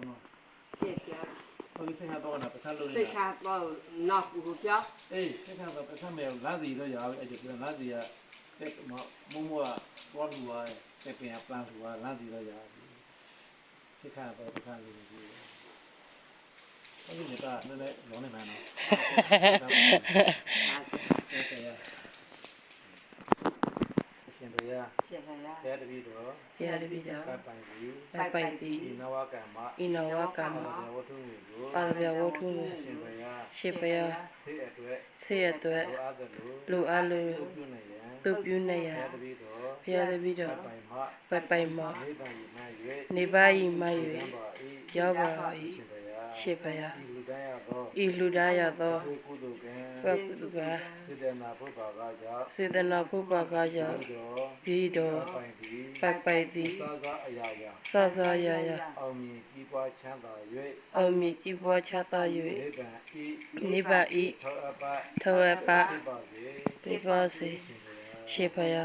နော် ရှက်ပြ ဟိုစိတ်ကတော့ပတ်စံလို့ စိတ်ခါတော့နောက်ဘူးပြ အေးစိတ်ကတော့ပတ်စံမဲလာစီတော့ရအောင်အဲ့ဒီပြန်လာစီကတက်မုံမောကတော့လူပါတက်ပြန်ပလန်လူပါလာစီတော့ရစိတ်ကတော့ပတ်စံလို့ဒီအဲ့ဒီကလည်းလုံးနေမှာနော်ရှင်တို့ရ ရှက်ခါရ တဲတပည့်တော် တရားတပည့်တော် ပိုက်သည် ပိုက်သည် ဤနဝကမ္မ ဤနဝကမ္မ ဝတ္ထုကို ပါရဗျာဝတ္ထု ရှင်ဘုရား ရှေပယ ဆေးအတွက် ဆေးရအတွက် လိုအပ်သလို လူအပ်လူ ပြုနေရန် သူပြုနေရ တဲတပည့်တော် ဘုရားတပည့်တော် ပိုင်မ ပိုက်ပိုင်မ နိဗ္ဗာန်ဤမှ၍ နေပါဤမ ရ ၍ ပါ၏ ရောက်ပါ၏ ရှင်ဘုရား ရှေပယ ဤလူတိုင်းရသော ဤလူသားရသော ကုသိုလ်ကံ ဘုကုသက စေတနာဘုရားကကြောင့် စေတနာဖုပ္ပါကကြောင့် တော် ပြီးတော် ပိုင်သည် ပိုက်ပိုက်သည် စာစာအရာရာ စစရရ အောင်မြင်ကြီးပွားချမ်းသာ၍ အောင်မြင်ကြည်ပွားချသာ နိဗ္ဗာန်ဤ ၍နိဗ္ဗာန်ဤ ထောအပ်ပါ ထောအပ်ပါ ဖြစ်ပါစေ ပြပါစေရှေဖယာ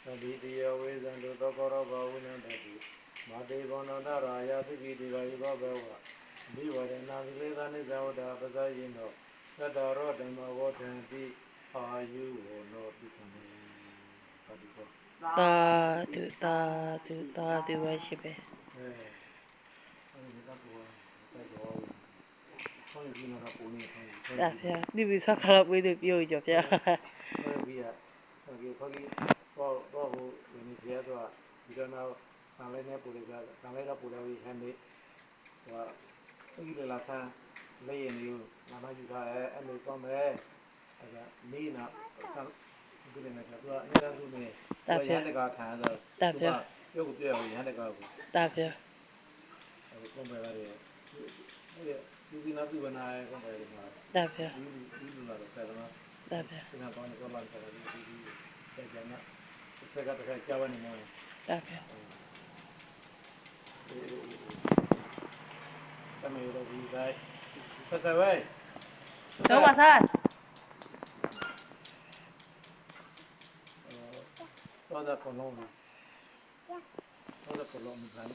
သတိတရားဝေဇံတို့သောကောရောဘဝိနန္တတိမာတေဘောနန္တရာယသုခိတိရာယဘောဘဝမိဝရဏသီလေသနိဇဝတ္တပဇာယိနောသတ္တရောဓမ္မဝဋ္ဌံတိအာယုဝနောပိကမေပါတိကော တာတုတာတုတာတုဝရှိပဲ အဲဒီကတော့တိုက်တော့ခေါင်းကြီးကတော့ပုံနေခေါင်းကြီး တာဖျာဒီပြီးဆက်ခလာပွေးတယ်ပြောကြဖျာ အဲဒီကဒီခေါင်းကြီးတော့ဟိုဒီပြတော့ဒီတော့နောက်တန်လေးနဲ့ပူရကြတန်လေးတော့ပူရပြီးဟန်နေဟိုဒီလေလာဆန်းလေးရနေနာမယူထားအဲ့လိုတော့မယ်အဲ့ဒါနေနာဆန်းဒီလေနဲ့ကတော့အများစုနေရန်တကခံဆိုရုပ်ကိုပြောရရန်တကကို တာဖျာ ကွန်ပျူတာတွေဒီဒီနာပြဘနာကွန်ပျူတာတွေမှာ တာဖျာ ဒီလူလာဆက်တော့ တာဖျာ ဒီနာပေါင်းတော့လာဆက်တယ်ဒီဆက်ကြမှာဆက်ကတော့ကြောက်နေမှာ တာဖျာ တမေတော့ဒီဆိုင်ဆက်ဆက်ဝဲ တော့ပါစား တော့ကလုံးတော့ကလုံးမplan